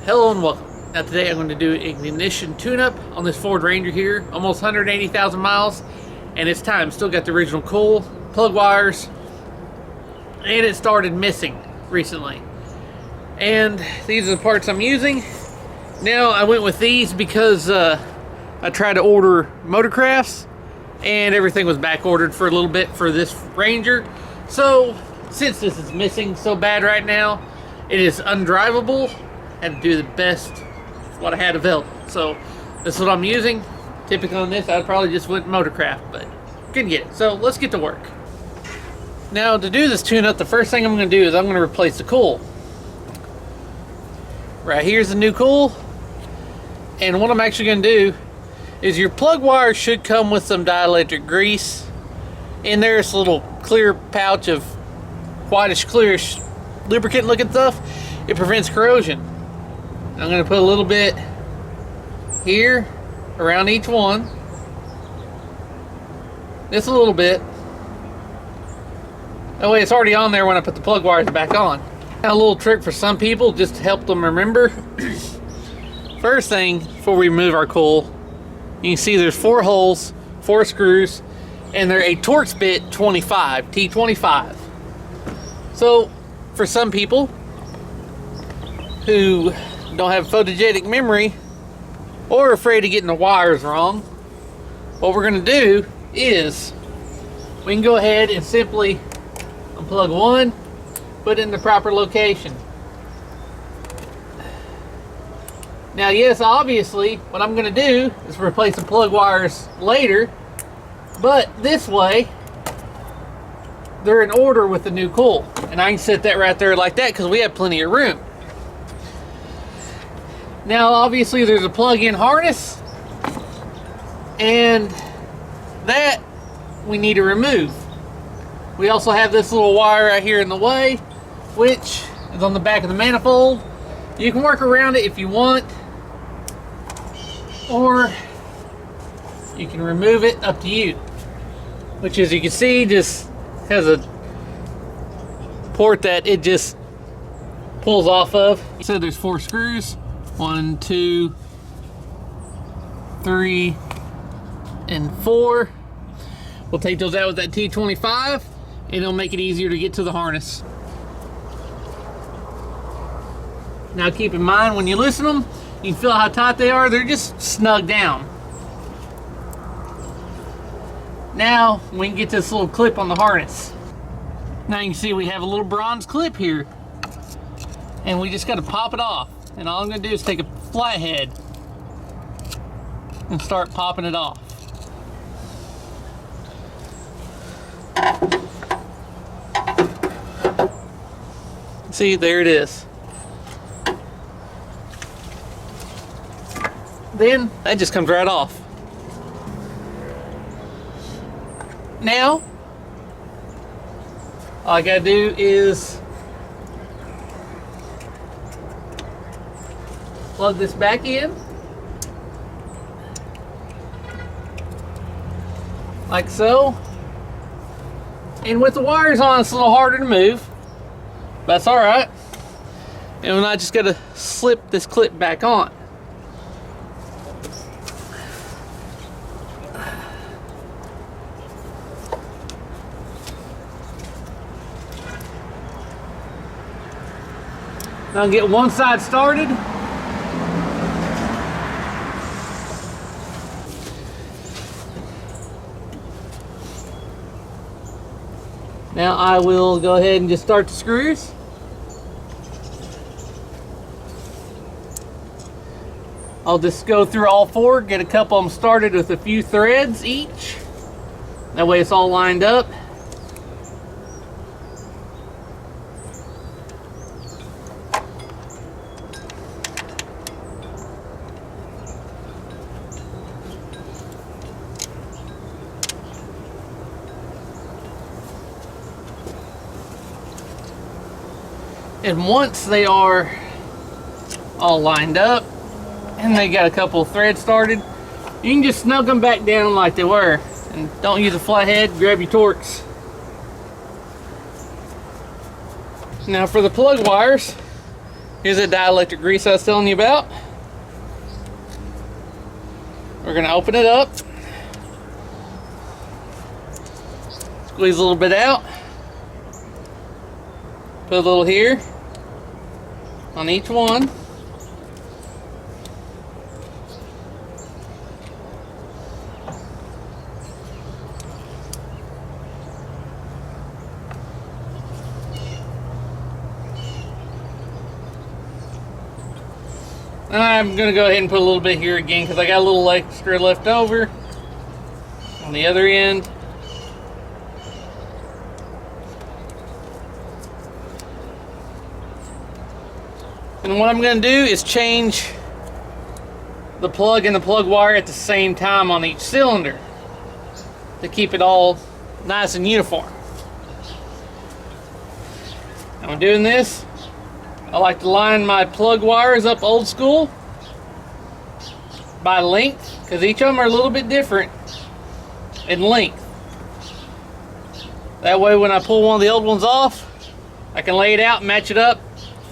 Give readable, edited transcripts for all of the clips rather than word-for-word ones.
Hello and welcome. Now today I'm going to do ignition tune-up on this Ford Ranger here, almost 180,000 miles, and it's time. Still got the original coil, plug wires, and it started missing recently. And these are the parts I'm using. Now I went with these because I tried to order Motorcrafts and everything was back ordered for a little bit for this Ranger. So since this is missing so bad right now, it is undrivable. Had to do the best with what I had available. So this is what I'm using. Typically on this, I'd probably just went Motorcraft, but couldn't get it. So let's get to work. Now to do this tune-up, the first thing I'm going to do is I'm going to replace the coil. Right here's the new coil. And what I'm actually going to do is your plug wire should come with some dielectric grease. In there, it's a little clear pouch of whitish, clearish lubricant looking stuff. It prevents corrosion. I'm going to put a little bit here around each one. Just a little bit. That way it's already on there when I put the plug wires back on. Now a little trick for some people just to help them remember. First thing, before we remove our coil, you can see there's 4 holes, 4 screws, and they're a Torx bit 25, T25. So for some people who don't have photogenic memory or afraid of getting the wires wrong, what we're going to do is we can go ahead and simply unplug one, put it in the proper location. Now yes, obviously what I'm going to do is replace the plug wires later, but this way they're in order with the new coil, and I can set that right there like that because we have plenty of room. Now obviously there's a plug-in harness, and that we need to remove. We also have this little wire right here in the way, which is on the back of the manifold. You can work around it if you want, or you can remove it, up to you. Which, as you can see, just has a port that it just pulls off of. So there's 4 screws. 1, 2, 3, and 4. We'll take those out with that T25, and it'll make it easier to get to the harness. Now keep in mind, when you loosen them, you can feel how tight they are. They're just snug down. Now we can get this little clip on the harness. Now you can see we have a little bronze clip here, and we just got to pop it off. And all I'm going to do is take a flathead and start popping it off. See, there it is. Then that just comes right off. Now all I gotta do is plug this back in like so, and with the wires on it's a little harder to move, but that's all right. And then I just gotta slip this clip back on. Now get one side started. Now I will go ahead and just start the screws. I'll just go through all 4, get a couple of them started with a few threads each. That way it's all lined up. And once they are all lined up and they got a couple of threads started, you can just snug them back down like they were. And don't use a flathead, grab your Torx. Now for the plug wires, Here's the dielectric grease I was telling you about. We're going to open it up. Squeeze a little bit out. Put a little here on each one. I'm going to go ahead and put a little bit here again because I got a little extra left over on the other end. And what I'm going to do is change the plug and the plug wire at the same time on each cylinder to keep it all nice and uniform. I'm doing this. I like to line my plug wires up old school by length because each of them are a little bit different in length. That way when I pull one of the old ones off, I can lay it out, match it up,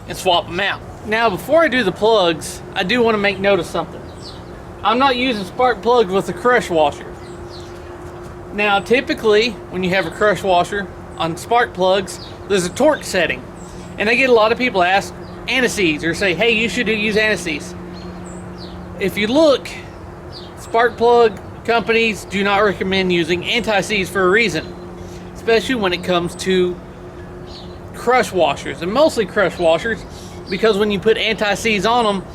and swap them out. Now before I do the plugs, I do want to make note of something. I'm not using spark plugs with a crush washer. Now typically when you have a crush washer on spark plugs, there's a torque setting. And I get a lot of people ask anti-seize or say, hey, you should use anti-seize. If you look, spark plug companies do not recommend using anti-seize for a reason, especially when it comes to crush washers, and mostly crush washers, because when you put anti-seize on them,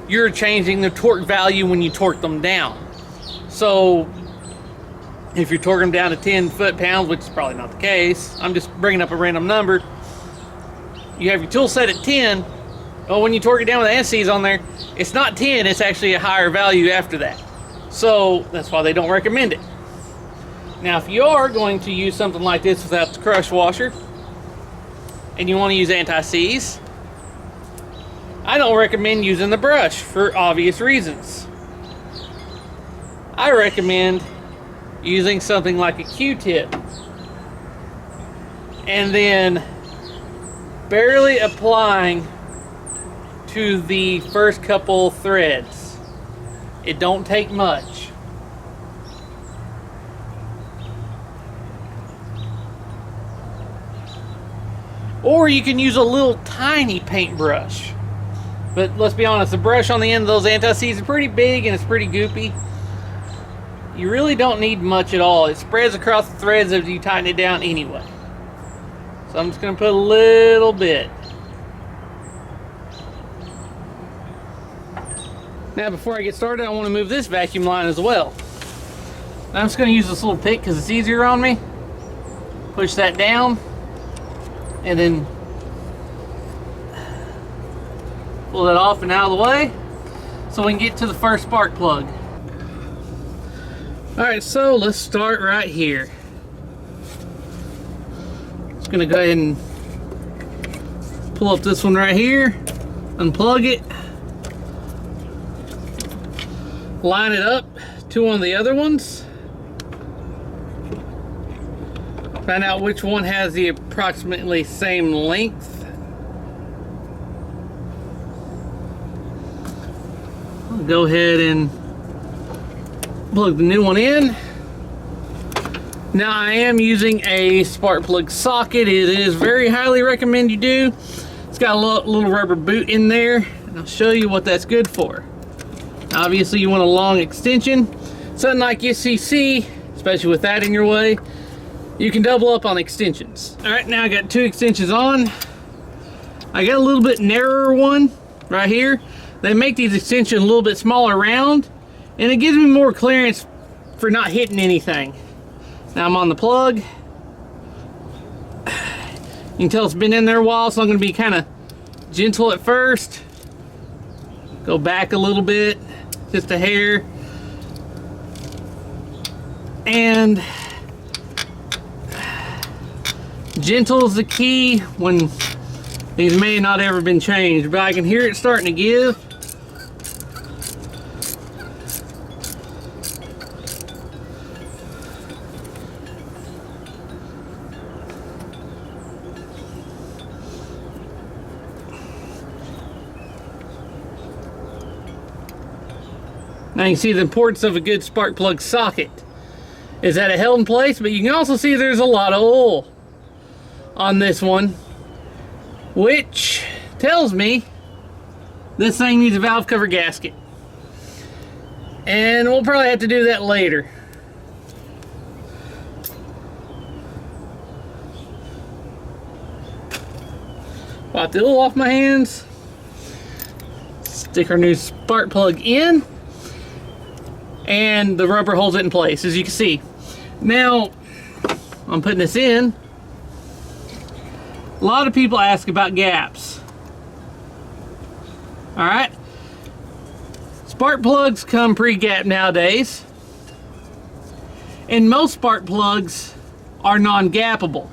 you're changing the torque value when you torque them down. So if you torque them down to 10 foot-pounds, which is probably not the case, I'm just bringing up a random number, you have your tool set at 10. Well, when you torque it down with anti-seize on there, it's not 10, it's actually a higher value after that. So that's why they don't recommend it. Now, if you are going to use something like this without the crush washer, and you want to use anti-seize, I don't recommend using the brush for obvious reasons. I recommend using something like a Q-tip, and then barely applying to the first couple threads. It don't take much. Or you can use a little tiny paintbrush. But let's be honest, the brush on the end of those anti-seize is pretty big and it's pretty goopy. You really don't need much at all. It spreads across the threads as you tighten it down anyway. So I'm just going to put a little bit. Now before I get started, I want to move this vacuum line as well. I'm just going to use this little pick because it's easier on me. Push that down and then pull that off and out of the way so we can get to the first spark plug. Alright, so let's start right here. Just going to go ahead and pull up this one right here, unplug it, line it up to one of the other ones, find out which one has the approximately same length. I'll go ahead and plug the new one in. Now I am using a spark plug socket. It is very highly recommend you do. It's got a little rubber boot in there, and I'll show you what that's good for. Obviously you want a long extension. Something like SCC, especially with that in your way, you can double up on extensions. Alright, now I got two extensions on. I got a little bit narrower one right here. They make these extensions a little bit smaller round, and it gives me more clearance for not hitting anything. Now I'm on the plug. You can tell it's been in there a while, so I'm going to be kind of gentle at first. Go back a little bit, just a hair. And gentle is the key when these may not ever been changed, but I can hear it starting to give. Now you can see the importance of a good spark plug socket is that it held in place, but you can also see there's a lot of oil on this one, which tells me this thing needs a valve cover gasket. And we'll probably have to do that later. Wipe the oil off my hands. Stick our new spark plug in. And the rubber holds it in place, as you can see. Now, I'm putting this in. A lot of people ask about gaps. Alright. Spark plugs come pre-gapped nowadays. And most spark plugs are non-gappable.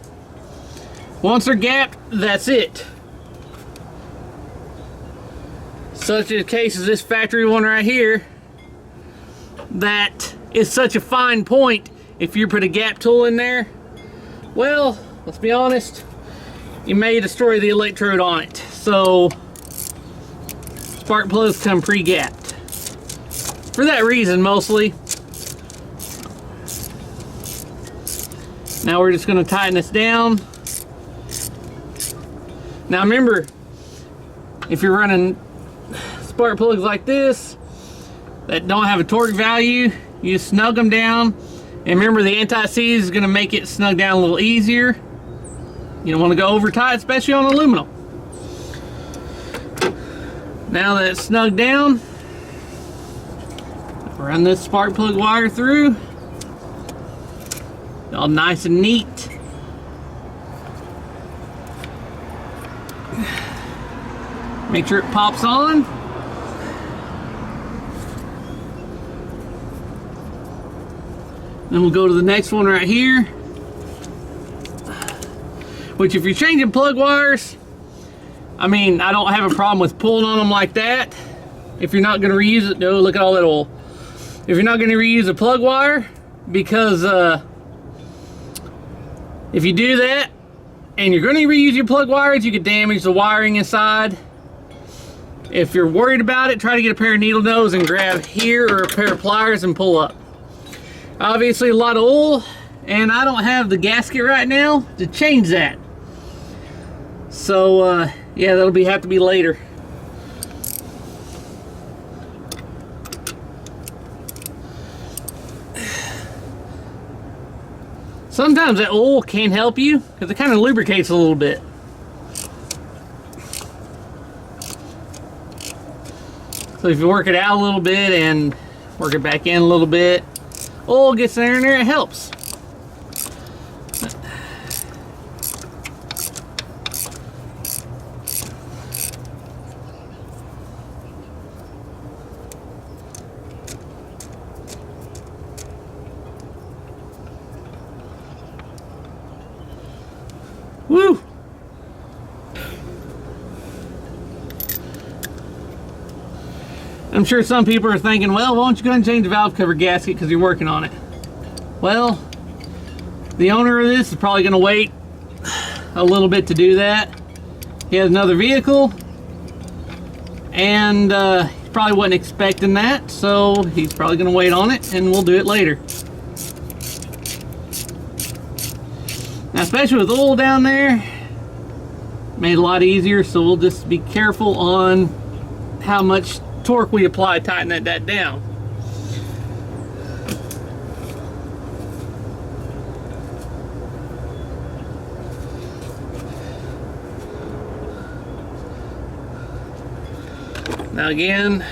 Once they're gapped, that's it. Such a case as this factory one right here. That is such a fine point. If you put a gap tool in there, well, let's be honest, you may destroy the electrode on it. So spark plugs come pre-gapped for that reason mostly. Now we're just going to tighten this down. Now remember, if you're running spark plugs like this that don't have a torque value, you snug them down. And remember, the anti-seize is going to make it snug down a little easier. You don't want to go over tight, especially on aluminum. Now that it's snugged down, run this spark plug wire through. All nice and neat. Make sure it pops on. Then we'll go to the next one right here. Which, if you're changing plug wires, I mean, I don't have a problem with pulling on them like that. If you're not going to reuse it, no, look at all that oil. If you're not going to reuse a plug wire, because if you do that and you're going to reuse your plug wires, you could damage the wiring inside. If you're worried about it, try to get a pair of needle nose and grab here, or a pair of pliers and pull up. Obviously a lot of oil, and I don't have the gasket right now to change that. So yeah, that'll have to be later. Sometimes that oil can help you because it kind of lubricates a little bit. So if you work it out a little bit and work it back in a little bit, oil gets there and there, it helps. Woo! I'm sure some people are thinking, well, why don't you go and change the valve cover gasket because you're working on it? Well, the owner of this is probably going to wait a little bit to do that. He has another vehicle, and he probably wasn't expecting that, so he's probably going to wait on it, and we'll do it later. Now, especially with oil down there, made it a lot easier, so we'll just be careful on how much torque we apply, tighten that down. Now again,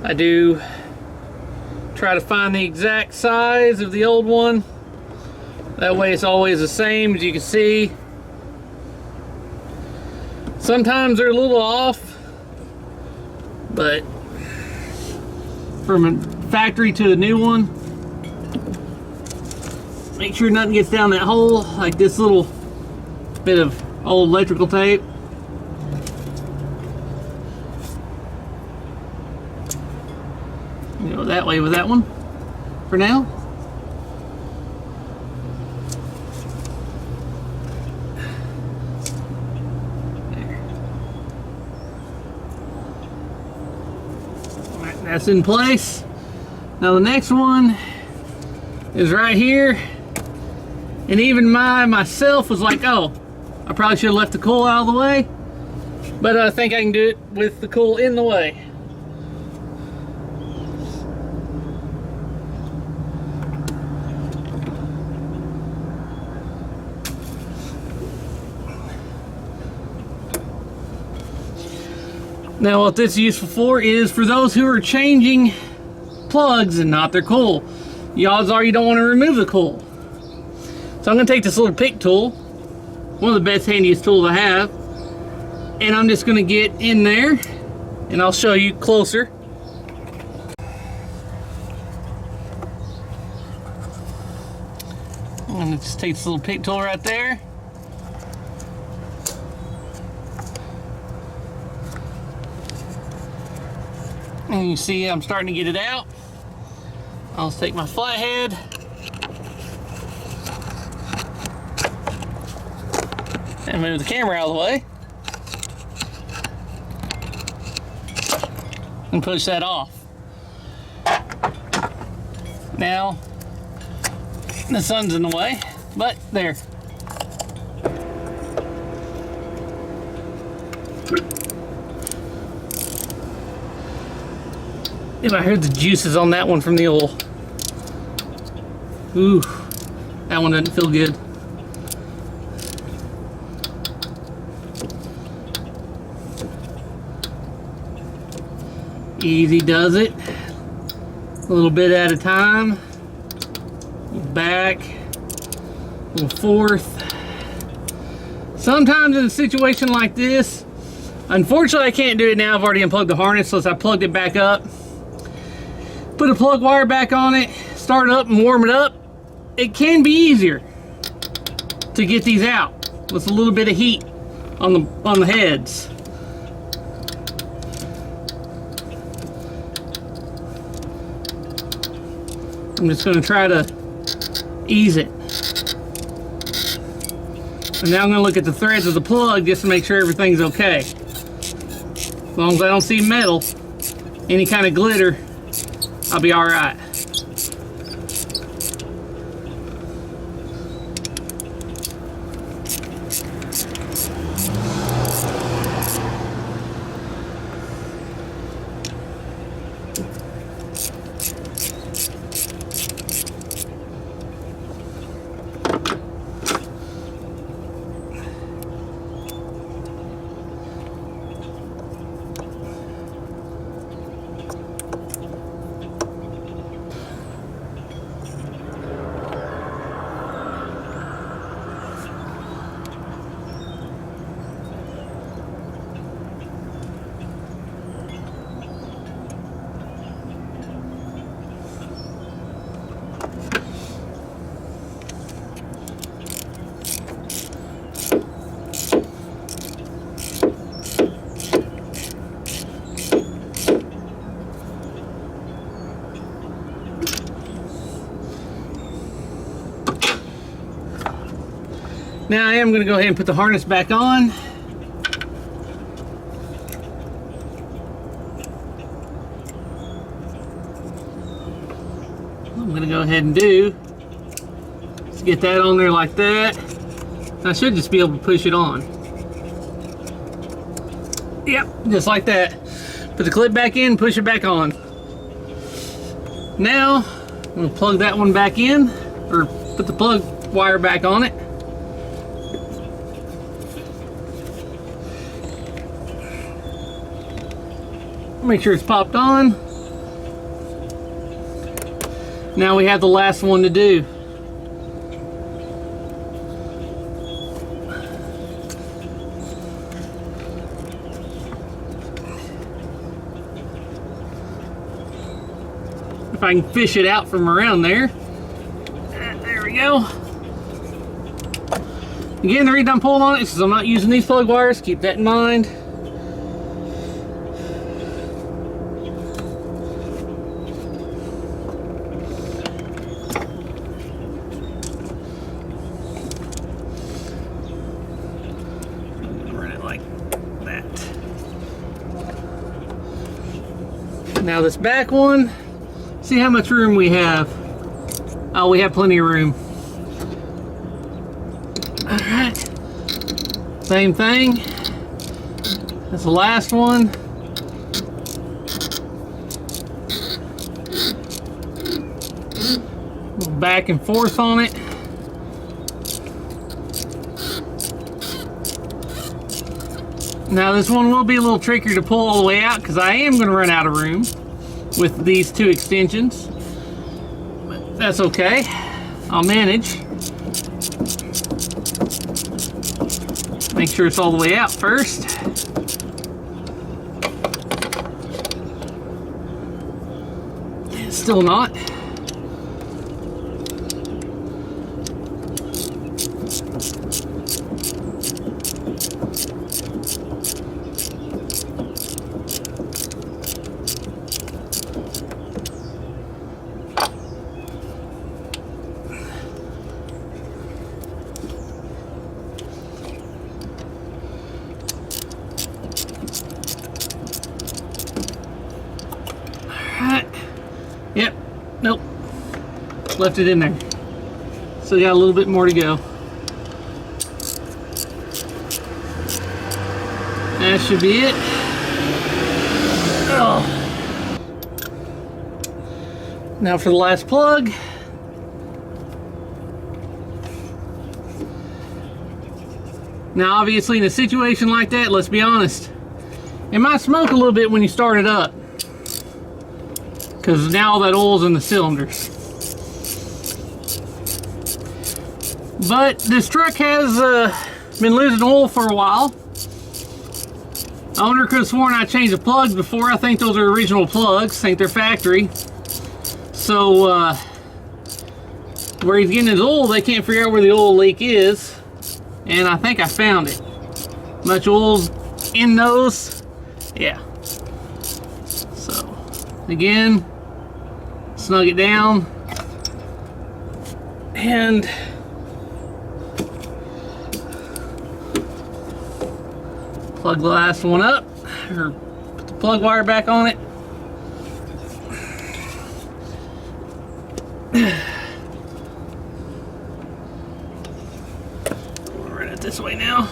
I do try to find the exact size of the old one. That way it's always the same, as you can see. Sometimes they're a little off, but from a factory to a new one, make sure nothing gets down that hole, like this little bit of old electrical tape. Go that way with that one for now. That's in place. Now the next one is right here. And even myself was like, oh, I probably should have left the coil out of the way. But I think I can do it with the coil in the way. Now what this is useful for is for those who are changing plugs and not their coil. The odds are you don't want to remove the coil. So I'm going to take this little pick tool, one of the best handiest tools I have, and I'm just going to get in there and I'll show you closer. I'm going to just take this little pick tool right there. And you see I'm starting to get it out. I'll take my flathead. And move the camera out of the way. And push that off. Now, the sun's in the way, but there. If I heard the juices on that one from the oil. Ooh, that one doesn't feel good. Easy does it. A little bit at a time. Back, a little forth. Sometimes in a situation like this, unfortunately I can't do it now. I've already unplugged the harness, so I plugged it back up. Put a plug wire back on it, start it up and warm it up. It can be easier to get these out with a little bit of heat on the heads. I'm just going to try to ease it. And now I'm going to look at the threads of the plug just to make sure everything's okay. As long as I don't see metal, any kind of glitter, I'll be all right. Now I am going to go ahead and put the harness back on. What I'm going to go ahead and do is get that on there like that. I should just be able to push it on. Yep, just like that. Put the clip back in, push it back on. Now I'm going to plug that one back in, or put the plug wire back on it. Make sure it's popped on. Now we have the last one to do. If I can fish it out from around there. There we go. Again, the reason I'm pulling on it is because I'm not using these plug wires. Keep that in mind. Now this back one, see how much room we have. Oh, we have plenty of room. All right, same thing. That's the last one. Back and forth on it. Now this one will be a little trickier to pull all the way out because I am going to run out of room with these two extensions. But that's okay. I'll manage. Make sure it's all the way out first. It's still not. Yep, nope, left it in there. Still got a little bit more to go. That should be it. Oh. Now for the last plug. Now obviously in a situation like that, let's be honest, it might smoke a little bit when you start it up, because now all that oil's in the cylinders. But this truck has been losing oil for a while. Owner could have sworn I changed the plugs before. I think those are original plugs. I think they're factory. So where he's getting his oil, they can't figure out where the oil leak is. And I think I found it. Much oil's in those. Yeah. So again, snug it down and plug the last one up, or put the plug wire back on it. We'll run it this way now.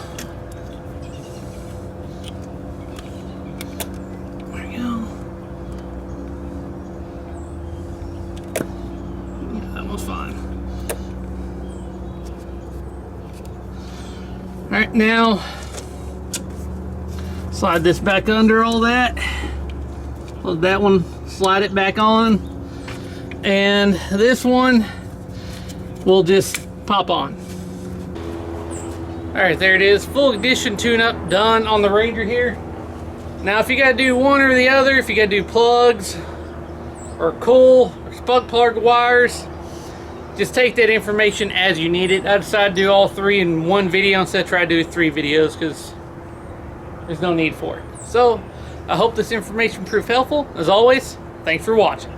There we go. Yeah, that one's fine. All right, now slide this back under all that. Well, that one, slide it back on. And this one will just pop on. All right, there it is. Full ignition tune-up done on the Ranger here. Now, if you gotta do one or the other, if you gotta do plugs or coil or spark plug wires, just take that information as you need it. I decided to do all three in one video instead of try to do 3 videos because there's no need for it. So, I hope this information proved helpful. As always, thanks for watching.